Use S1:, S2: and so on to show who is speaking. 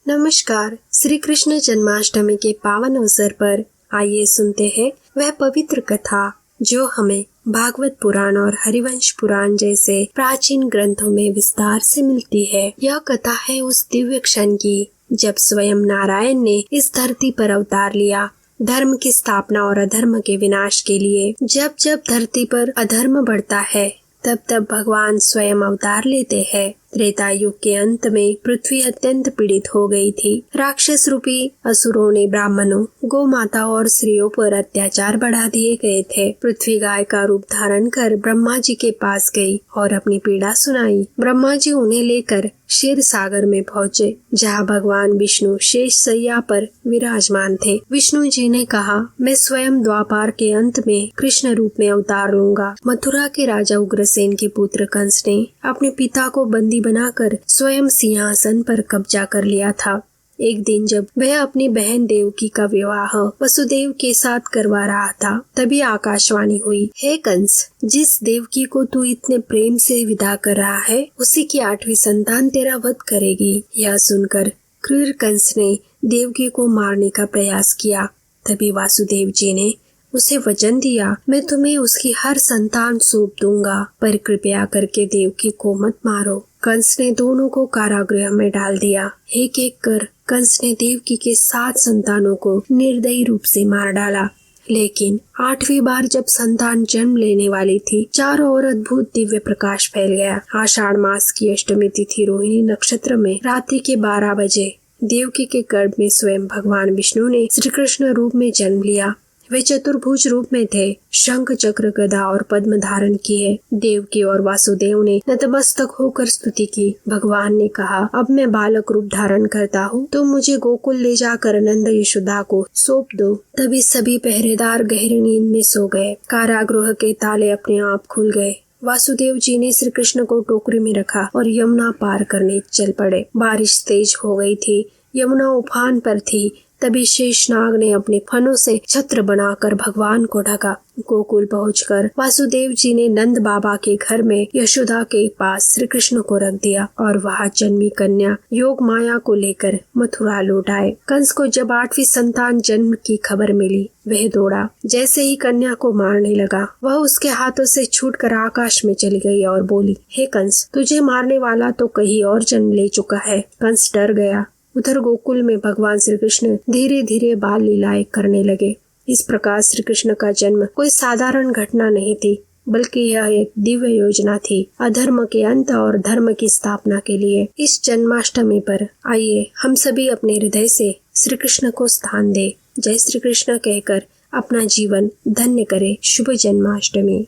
S1: नमस्कार। श्री कृष्ण जन्माष्टमी के पावन अवसर पर आइए सुनते हैं वह पवित्र कथा जो हमें भागवत पुराण और हरिवंश पुराण जैसे प्राचीन ग्रंथों में विस्तार से मिलती है। यह कथा है उस दिव्य क्षण की जब स्वयं नारायण ने इस धरती पर अवतार लिया, धर्म की स्थापना और अधर्म के विनाश के लिए। जब जब धरती पर अधर्म बढ़ता है तब तब भगवान स्वयं अवतार लेते हैं। त्रेता युग के अंत में पृथ्वी अत्यंत पीड़ित हो गई थी। राक्षस रूपी असुरों ने ब्राह्मणों, गौ माता और स्त्रियों पर अत्याचार बढ़ा दिए गए थे। पृथ्वी गाय का रूप धारण कर ब्रह्मा जी के पास गई और अपनी पीड़ा सुनाई। ब्रह्मा जी उन्हें लेकर क्षीर सागर में पहुँचे, जहाँ भगवान विष्णु शेष सैया पर विराजमान थे। विष्णु जी ने कहा, मैं स्वयं द्वापार के अंत में कृष्ण रूप में अवतार लूंगा। मथुरा के राजा उग्रसेन के पुत्र कंस ने अपने पिता को बंदी बनाकर स्वयं सिंहासन पर कब्जा कर लिया था। एक दिन जब वह अपनी बहन देवकी का विवाह वसुदेव के साथ करवा रहा था, तभी आकाशवाणी हुई, हे कंस, जिस देवकी को तू इतने प्रेम से विदा कर रहा है, उसी की 8वीं संतान तेरा वध करेगी। यह सुनकर क्रूर कंस ने देवकी को मारने का प्रयास किया। तभी वासुदेव जी ने उसे वचन दिया, मैं तुम्हें उसकी हर संतान सौंप दूंगा, पर कृपया करके देवकी को मत मारो। कंस ने दोनों को कारागृह में डाल दिया। एक एक कर कंस ने देवकी के 7 संतानों को निर्दयी रूप से मार डाला। लेकिन 8वीं बार जब संतान जन्म लेने वाली थी, चारों ओर अद्भुत दिव्य प्रकाश फैल गया। आषाढ़ मास की अष्टमी तिथि रोहिणी नक्षत्र में रात्रि के 12 बजे देवकी के गर्भ में स्वयं भगवान विष्णु ने श्री कृष्ण रूप में जन्म लिया। वे चतुर्भुज रूप में थे, शंख चक्र गदा और पद्म धारण किए। देवकी और वासुदेव ने नतमस्तक होकर स्तुति की। भगवान ने कहा, अब मैं बालक रूप धारण करता हूँ, तो मुझे गोकुल ले जाकर नंद यशोदा को सौंप दो। तभी सभी पहरेदार गहरी नींद में सो गए। कारागृह के ताले अपने आप खुल गए। वासुदेव जी ने श्री कृष्ण को टोकरी में रखा और यमुना पार करने चल पड़े। बारिश तेज हो गई थी, यमुना उफान पर थी। तभी शेषनाग ने अपने फनों से छत्र बनाकर भगवान को ढका। गोकुल पहुंचकर वासुदेव जी ने नंद बाबा के घर में यशोदा के पास श्री कृष्ण को रख दिया और वहां जन्मी कन्या योग माया को लेकर मथुरा लौट आए। कंस को जब 8वीं संतान जन्म की खबर मिली, वह दौड़ा। जैसे ही कन्या को मारने लगा, वह उसके हाथों से छूटकर आकाश में चली गई और बोली, हे कंस, तुझे मारने वाला तो कहीं और जन्म ले चुका है। कंस डर गया। उधर गोकुल में भगवान श्री कृष्ण धीरे धीरे बाल लीलाएं करने लगे। इस प्रकार श्री कृष्ण का जन्म कोई साधारण घटना नहीं थी, बल्कि यह एक दिव्य योजना थी, अधर्म के अंत और धर्म की स्थापना के लिए। इस जन्माष्टमी पर आइए हम सभी अपने हृदय से श्री कृष्ण को स्थान दे, जय श्री कृष्ण कहकर अपना जीवन धन्य करें। शुभ जन्माष्टमी।